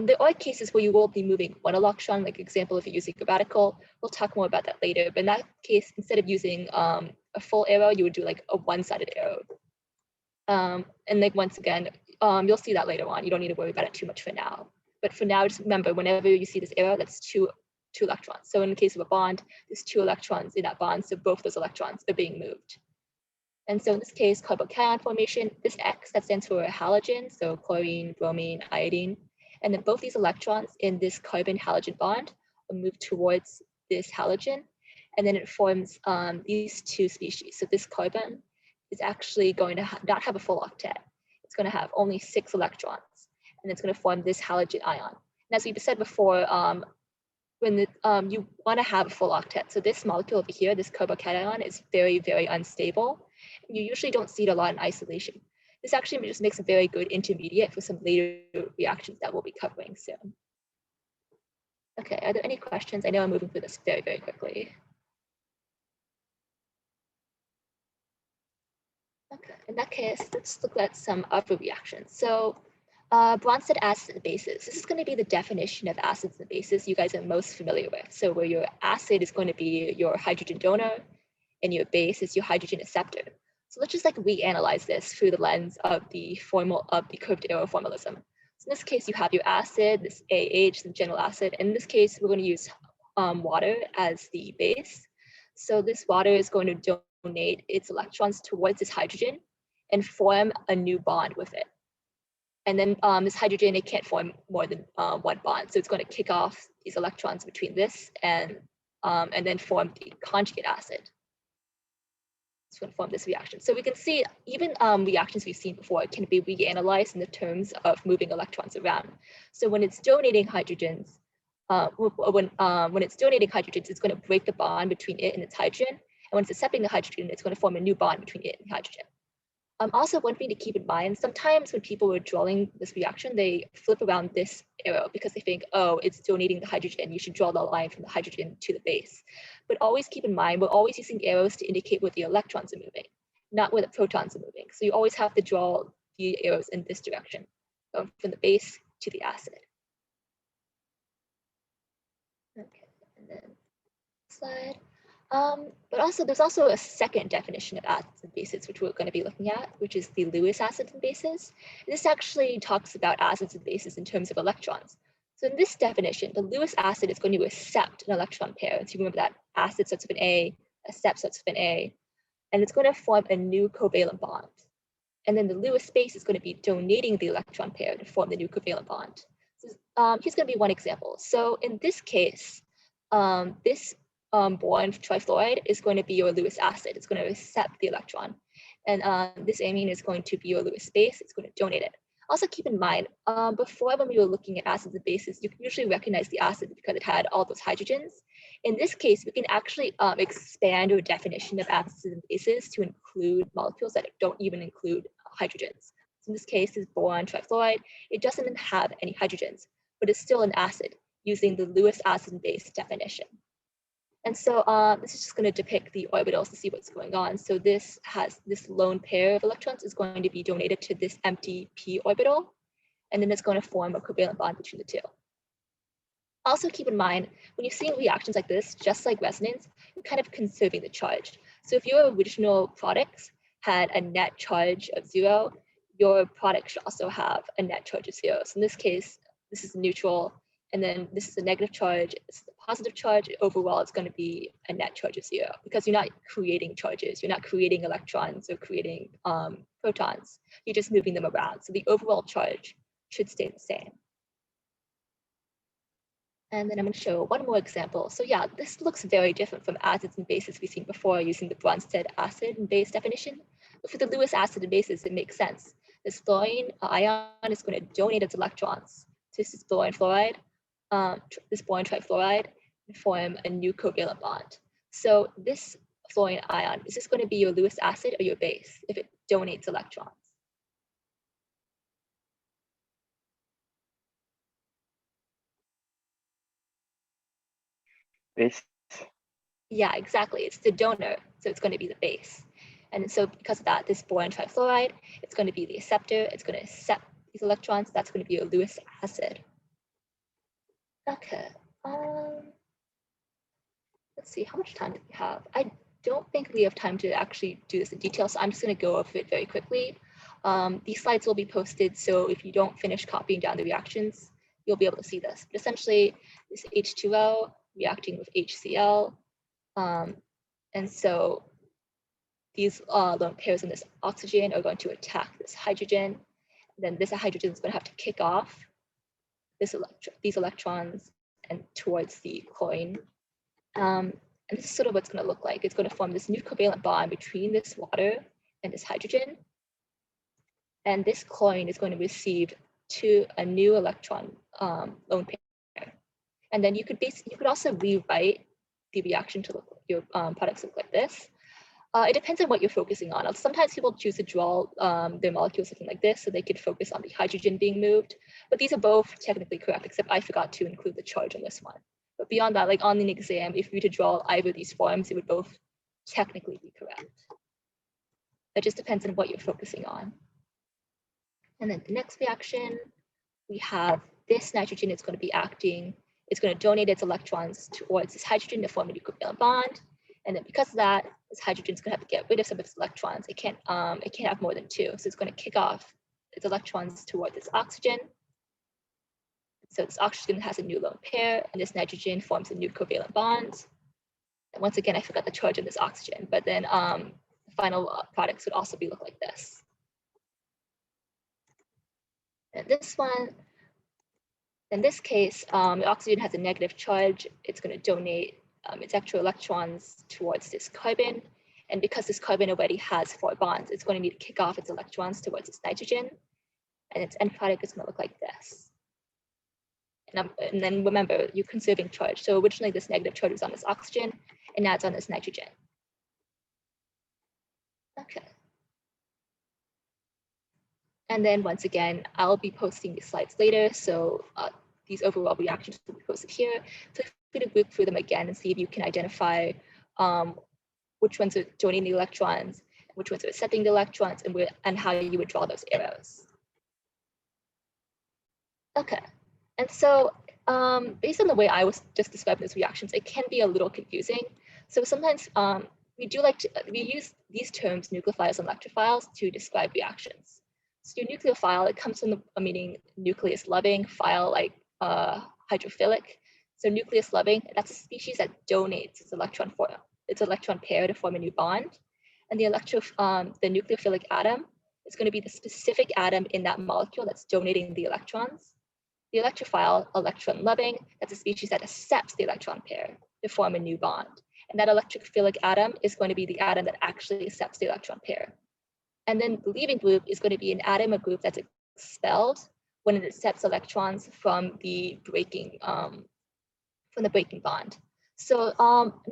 There are cases where you will be moving 1 electron, like example, if you're using a radical. We'll talk more about that later, but in that case, instead of using a full arrow, you would do like a one-sided arrow. And like once again, you'll see that later on. You don't need to worry about it too much for now. But for now, just remember, whenever you see this arrow, that's two electrons. So in the case of a bond, there's 2 electrons in that bond, so both those electrons are being moved. And so in this case, carbocation formation, this X, that stands for halogen, so chlorine, bromine, iodine. And then both these electrons in this carbon halogen bond are moved towards this halogen, and then it forms these 2 species. So this carbon is actually going to not have a full octet. It's going to have only 6 electrons, and it's going to form this halogen ion. And as we said before, when you want to have a full octet, so this molecule over here, this carbocation, is very, very unstable. You usually don't see it a lot in isolation. This actually just makes a very good intermediate for some later reactions that we'll be covering soon. Okay, are there any questions? I know I'm moving through this very, very quickly. Okay, in that case, let's look at some other reactions. So Bronsted acids and bases. This is going to be the definition of acids and bases you guys are most familiar with. So where your acid is going to be your hydrogen donor and your base is your hydrogen acceptor. So let's just like reanalyze this through the lens of the curved arrow formalism. So in this case, you have your acid, this AH, the general acid. In this case, we're going to use water as the base. So this water is going to donate its electrons towards this hydrogen and form a new bond with it. And then this hydrogen, it can't form more than 1 bond. So it's going to kick off these electrons between this and then form the conjugate acid. It's going to form this reaction. So we can see even reactions we've seen before can be reanalyzed in the terms of moving electrons around. So when it's donating hydrogens, when it's donating hydrogens, it's going to break the bond between it and its hydrogen. And when it's accepting the hydrogen, it's going to form a new bond between it and hydrogen. Also, one thing to keep in mind, sometimes when people were drawing this reaction, they flip around this arrow because they think, oh, it's donating the hydrogen. You should draw the line from the hydrogen to the base. But always keep in mind, we're always using arrows to indicate where the electrons are moving, not where the protons are moving. So you always have to draw the arrows in this direction, from the base to the acid. Okay, and then slide. But also, there's also a second definition of acids and bases, which we're going to be looking at, which is the Lewis acids and bases. This actually talks about acids and bases in terms of electrons. So in this definition, the Lewis acid is going to accept an electron pair. So you remember that acid starts with an A, accept starts with an A, and it's going to form a new covalent bond. And then the Lewis base is going to be donating the electron pair to form the new covalent bond. So, here's going to be one example. So in this case, this boron trifluoride is going to be your Lewis acid. It's going to accept the electron. And this amine is going to be your Lewis base. It's going to donate it. Also keep in mind, before when we were looking at acids and bases, you can usually recognize the acid because it had all those hydrogens. In this case, we can actually expand our definition of acids and bases to include molecules that don't even include hydrogens. So in this case, this boron trifluoride, it doesn't have any hydrogens, but it's still an acid using the Lewis acid and base definition. And so this is just going to depict the orbitals to see what's going on. So this lone pair of electrons is going to be donated to this empty p orbital, and then it's going to form a covalent bond between the two. Also keep in mind, when you're seeing reactions like this, just like resonance, you're kind of conserving the charge. So if your original products had a net charge of 0, your product should also have a net charge of 0. So in this case, this is neutral, and then this is a negative charge, this is a positive charge. Overall, it's going to be a net charge of 0 because you're not creating charges. You're not creating electrons or creating protons. You're just moving them around. So the overall charge should stay the same. And then I'm going to show one more example. So yeah, this looks very different from acids and bases we've seen before using the Bronsted acid and base definition. But for the Lewis acid and bases, it makes sense. This fluorine ion is going to donate its electrons to this boron fluoride, this boron trifluoride, and form a new covalent bond. So this fluorine ion, is this going to be your Lewis acid or your base if it donates electrons? Base. Yeah, exactly. It's the donor, so it's going to be the base. And so because of that, this boron trifluoride, it's going to be the acceptor. It's going to accept these electrons. That's going to be a Lewis acid. Okay. Let's see, how much time do we have? I don't think we have time to actually do this in detail, so I'm just going to go over it very quickly. These slides will be posted, so if you don't finish copying down the reactions, you'll be able to see this. But essentially, this H2O reacting with HCl. And so these lone pairs in this oxygen are going to attack this hydrogen. Then this hydrogen is going to have to kick off these electrons and towards the chlorine. And this is sort of what's going to look like. It's going to form this new covalent bond between this water and this hydrogen. And this chlorine is going to receive a new electron lone pair. And then you could also rewrite the reaction to look, your products look like this. It depends on what you're focusing on. Sometimes people choose to draw their molecules looking like this so they could focus on the hydrogen being moved. But these are both technically correct, except I forgot to include the charge on this one. But beyond that, like on an exam, if you were to draw either of these forms, it would both technically be correct. It just depends on what you're focusing on. And then the next reaction, we have this nitrogen is going to be acting. It's going to donate its electrons towards this hydrogen to form a new covalent bond. And then because of that, this hydrogen is going to have to get rid of some of its electrons. It can't have more than 2. So it's going to kick off its electrons toward this oxygen. So this oxygen has a new lone pair, and this nitrogen forms a new covalent bond. And once again, I forgot the charge of this oxygen, but then the final products would also look like this. And this one, in this case, the oxygen has a negative charge. It's going to donate its extra electrons towards this carbon. And because this carbon already has 4 bonds, it's going to need to kick off its electrons towards this nitrogen. And its end product is going to look like this. And then remember, you're conserving charge. So originally this negative charge was on this oxygen, and now it's on this nitrogen. Okay. And then once again, I'll be posting these slides later. So these overall reactions will be posted here. So feel free to group through them again and see if you can identify which ones are donating the electrons, which ones are accepting the electrons, and how you would draw those arrows. Okay. And so based on the way I was just describing those reactions, it can be a little confusing. So sometimes we use these terms, nucleophiles and electrophiles, to describe reactions. So your nucleophile, it comes from the meaning nucleus loving, phile like hydrophilic. So nucleus loving, that's a species that donates its electron pair to form a new bond. And the nucleophilic atom is going to be the specific atom in that molecule that's donating the electrons. The electrophile, electron loving, that's a species that accepts the electron pair to form a new bond. And that electrophilic atom is going to be the atom that actually accepts the electron pair. And then the leaving group is going to be an atom or group that's expelled when it accepts electrons from the breaking bond. So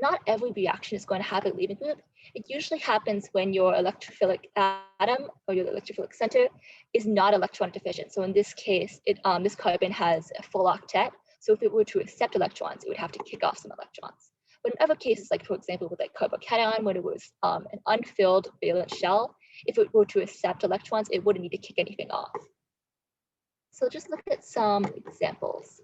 not every reaction is going to have a leaving group. It usually happens when your electrophilic atom or your electrophilic center is not electron deficient. So in this case, this carbon has a full octet. So if it were to accept electrons, it would have to kick off some electrons. But in other cases, like for example, with like carbocation, when it was an unfilled valence shell, if it were to accept electrons, it wouldn't need to kick anything off. So just look at some examples.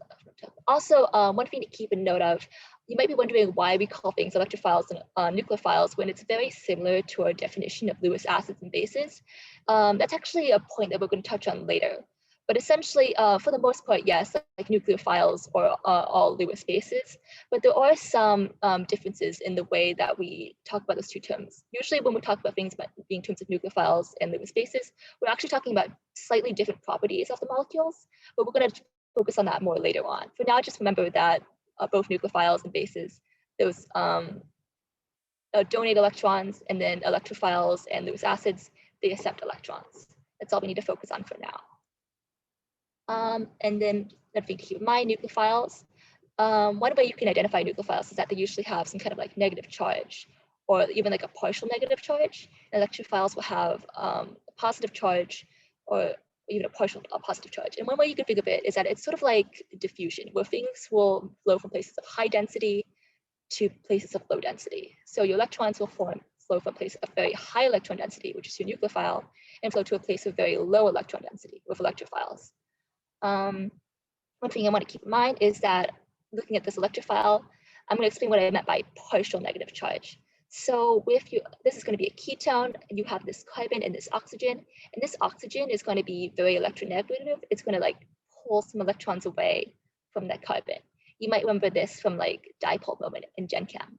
Also, one thing to keep a note of, you might be wondering why we call things electrophiles and nucleophiles when it's very similar to our definition of Lewis acids and bases. That's actually a point that we're going to touch on later. But essentially, for the most part, yes, like nucleophiles are all Lewis bases, but there are some differences in the way that we talk about those two terms. Usually when we talk about things being in terms of nucleophiles and Lewis bases, we're actually talking about slightly different properties of the molecules, but we're going to focus on that more later on. For now, just remember that both nucleophiles and bases, those donate electrons, and then electrophiles and Lewis acids, they accept electrons. That's all we need to focus on for now. And then another thing to keep in mind, nucleophiles. One way you can identify nucleophiles is that they usually have some kind of like negative charge or even like a partial negative charge. And electrophiles will have a positive charge or even a partial positive charge. And one way you can think of it is that it's sort of like diffusion, where things will flow from places of high density to places of low density. So your electrons will flow from a place of very high electron density, which is your nucleophile, and flow to a place of very low electron density with electrophiles. One thing I want to keep in mind is that looking at this electrophile, I'm going to explain what I meant by partial negative charge. So this is going to be a ketone, and you have this carbon and this oxygen, and this oxygen is going to be very electronegative. It's going to like pull some electrons away from that carbon. You might remember this from like dipole moment in Gen Chem.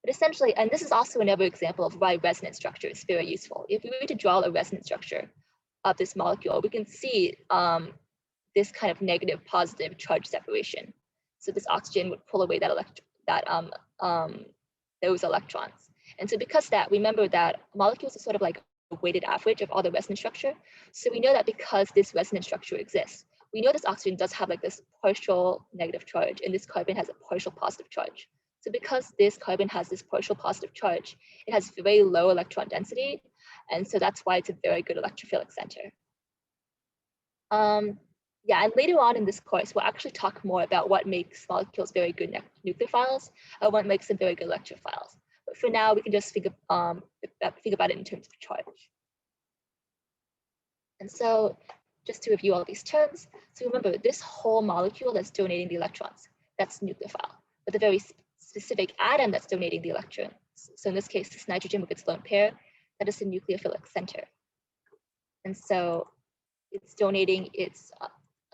But essentially, and this is also another example of why resonance structure is very useful. If we were to draw a resonance structure of this molecule, we can see this kind of negative positive charge separation. So this oxygen would pull away those electrons. And so because that, remember that molecules are sort of like a weighted average of all the resonance structure. So we know that because this resonance structure exists, we know this oxygen does have like this partial negative charge and this carbon has a partial positive charge. So because this carbon has this partial positive charge, it has very low electron density. And so that's why it's a very good electrophilic center. Yeah, and later on in this course, we'll actually talk more about what makes molecules very good nucleophiles and what makes them very good electrophiles. But for now, we can just think about it in terms of charge. And so just to review all these terms, so remember this whole molecule that's donating the electrons, that's nucleophile. But the very specific atom that's donating the electrons, so in this case, this nitrogen with its lone pair, that is the nucleophilic center. And so it's donating its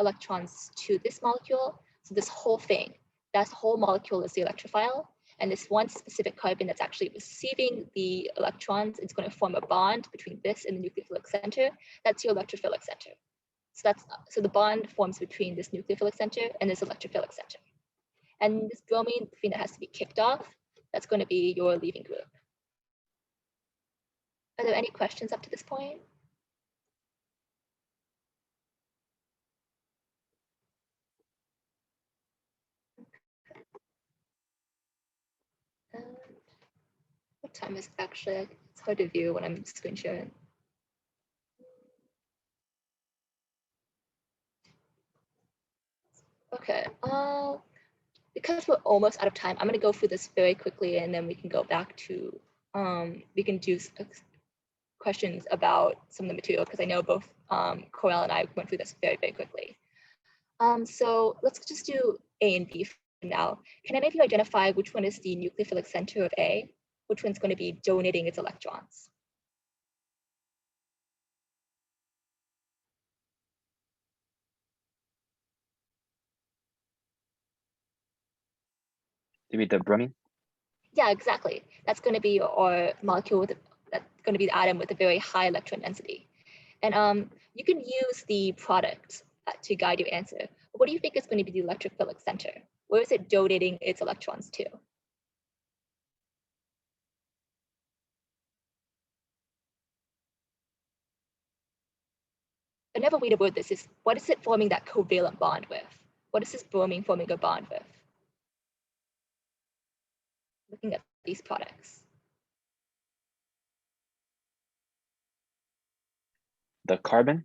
electrons to this molecule. So this whole thing, that whole molecule is the electrophile. And this one specific carbon that's actually receiving the electrons, it's going to form a bond between this and the nucleophilic center. That's your electrophilic center. So the bond forms between this nucleophilic center and this electrophilic center. And this bromine thing that has to be kicked off, that's going to be your leaving group. Are there any questions up to this point? What time is it actually? It's hard to view when I'm screen sharing. Okay, because we're almost out of time, I'm gonna go through this very quickly and then we can go back to, we can do questions about some of the material because I know both Corel and I went through this very, very quickly. So let's just do A and B for now. Can any of you identify which one is the nucleophilic center of A? Which one's going to be donating its electrons? Maybe the bromine. Yeah, exactly. That's going to be our molecule with that's going to be the atom with a very high electron density. And you can use the product to guide your answer. What do you think is going to be the electrophilic center? Where is it donating its electrons to? Another way to word this is, what is it forming that covalent bond with? What is this bromine forming a bond with? Looking at these products. The carbon?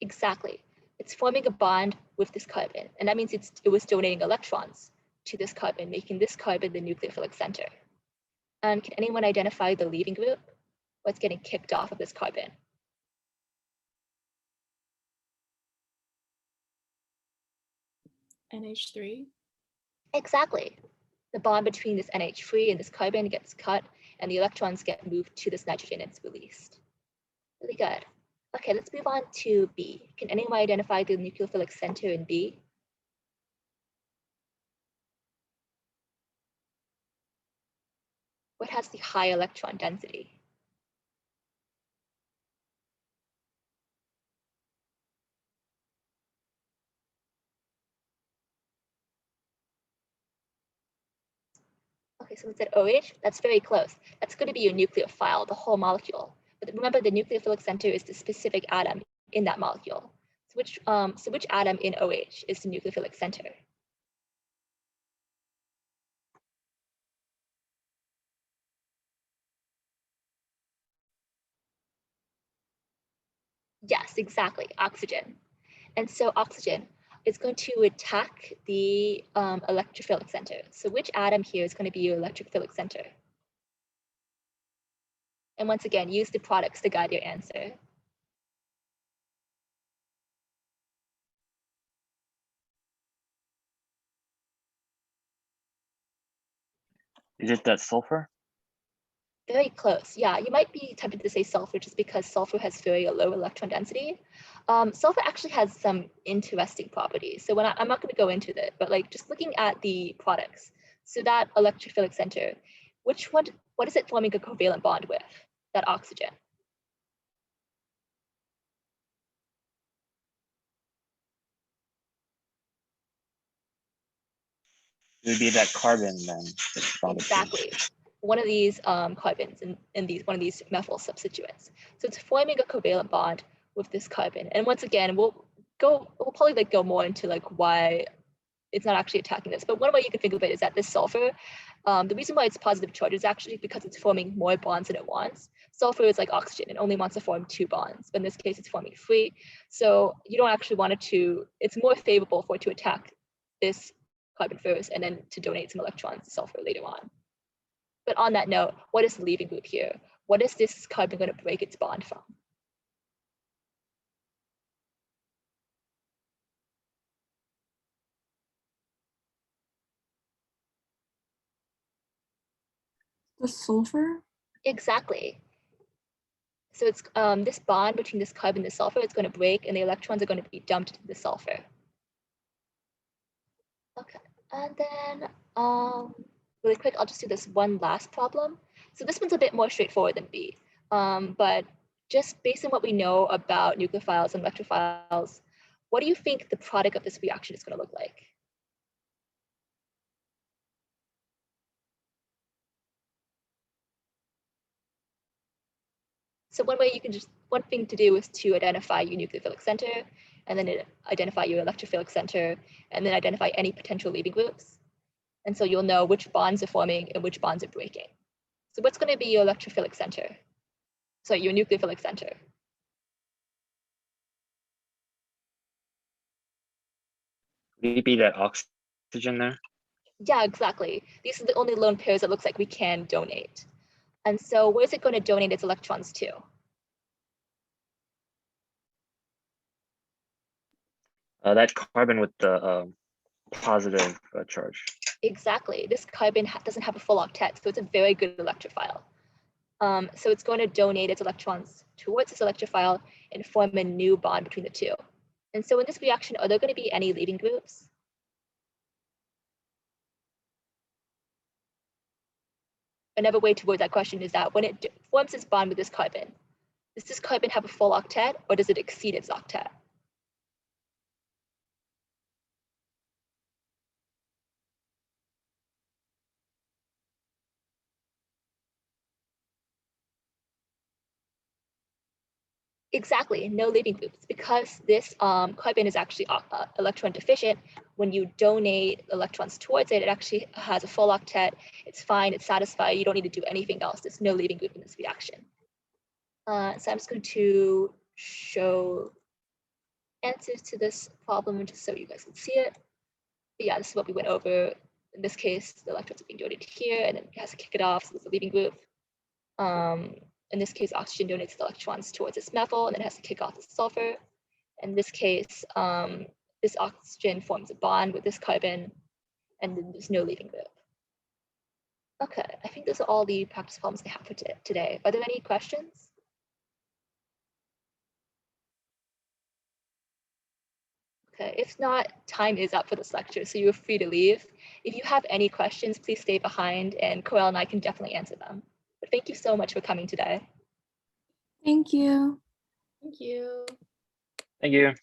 Exactly. It's forming a bond with this carbon, and that means it was donating electrons to this carbon, making this carbon the nucleophilic center. And can anyone identify the leaving group? What's getting kicked off of this carbon? NH3. Exactly. The bond between this NH3 and this carbon gets cut, and the electrons get moved to this nitrogen and it's released. Really good. Okay, let's move on to B. Can anyone identify the nucleophilic center in B? What has the high electron density? Okay, so it's at OH. That's very close. That's going to be your nucleophile, the whole molecule. But remember, the nucleophilic center is the specific atom in that molecule. So which atom in OH is the nucleophilic center? Yes, exactly, oxygen. And so oxygen is going to attack the electrophilic center. So which atom here is going to be your electrophilic center? And once again, use the products to guide your answer. Is it that sulfur? Very close. Yeah, you might be tempted to say sulfur just because sulfur has very low electron density. Sulfur actually has some interesting properties. So I'm not going to go into that, but like just looking at the products. So that electrophilic center, what is it forming a covalent bond with? That oxygen. It would be that carbon then. That's bonded to. Exactly. One of these carbons in one of these methyl substituents. So it's forming a covalent bond with this carbon. And once again, we'll probably like go more into like why it's not actually attacking this. But one way you can think of it is that this sulfur, the reason why it's positive charge is actually because it's forming more bonds than it wants. Sulfur is like oxygen, it only wants to form 2 bonds, but in this case it's forming 3. So you don't actually want it to, it's more favorable for it to attack this carbon first and then to donate some electrons to sulfur later on. But on that note, what is the leaving group here? What is this carbon going to break its bond from? The sulfur? Exactly. So it's this bond between this carbon and the sulfur is going to break and the electrons are going to be dumped into the sulfur. Okay, and then really quick, I'll just do this one last problem. So this one's a bit more straightforward than B, but just based on what we know about nucleophiles and electrophiles, what do you think the product of this reaction is going to look like? So one thing to do is to identify your nucleophilic center, and then identify your electrophilic center, and then identify any potential leaving groups. And so you'll know which bonds are forming and which bonds are breaking. So what's going to be your electrophilic center? So your nucleophilic center. Would it be that oxygen there? Yeah, exactly. These are the only lone pairs that looks like we can donate. And so where's it going to donate its electrons to? That carbon with the positive charge. Exactly. This carbon doesn't have a full octet, so it's a very good electrophile. So it's going to donate its electrons towards this electrophile and form a new bond between the two. And so in this reaction, are there going to be any leaving groups? Another way to word that question is that when it forms this bond with this carbon, does this carbon have a full octet or does it exceed its octet? Exactly, no leaving groups. Because this carbon is actually electron deficient, when you donate electrons towards it, it actually has a full octet. It's fine, it's satisfied. You don't need to do anything else. There's no leaving group in this reaction. So I'm just going to show answers to this problem just so you guys can see it. But yeah, this is what we went over. In this case, the electrons are being donated here, and then it has to kick it off, so there's a leaving group. In this case, oxygen donates the electrons towards this methyl, and then it has to kick off the sulfur. In this case, this oxygen forms a bond with this carbon, and then there's no leaving group. Okay, I think those are all the practice problems I have for today. Are there any questions? Okay, if not, time is up for this lecture, so you're free to leave. If you have any questions, please stay behind, and Corel and I can definitely answer them. But thank you so much for coming today. Thank you. Thank you. Thank you.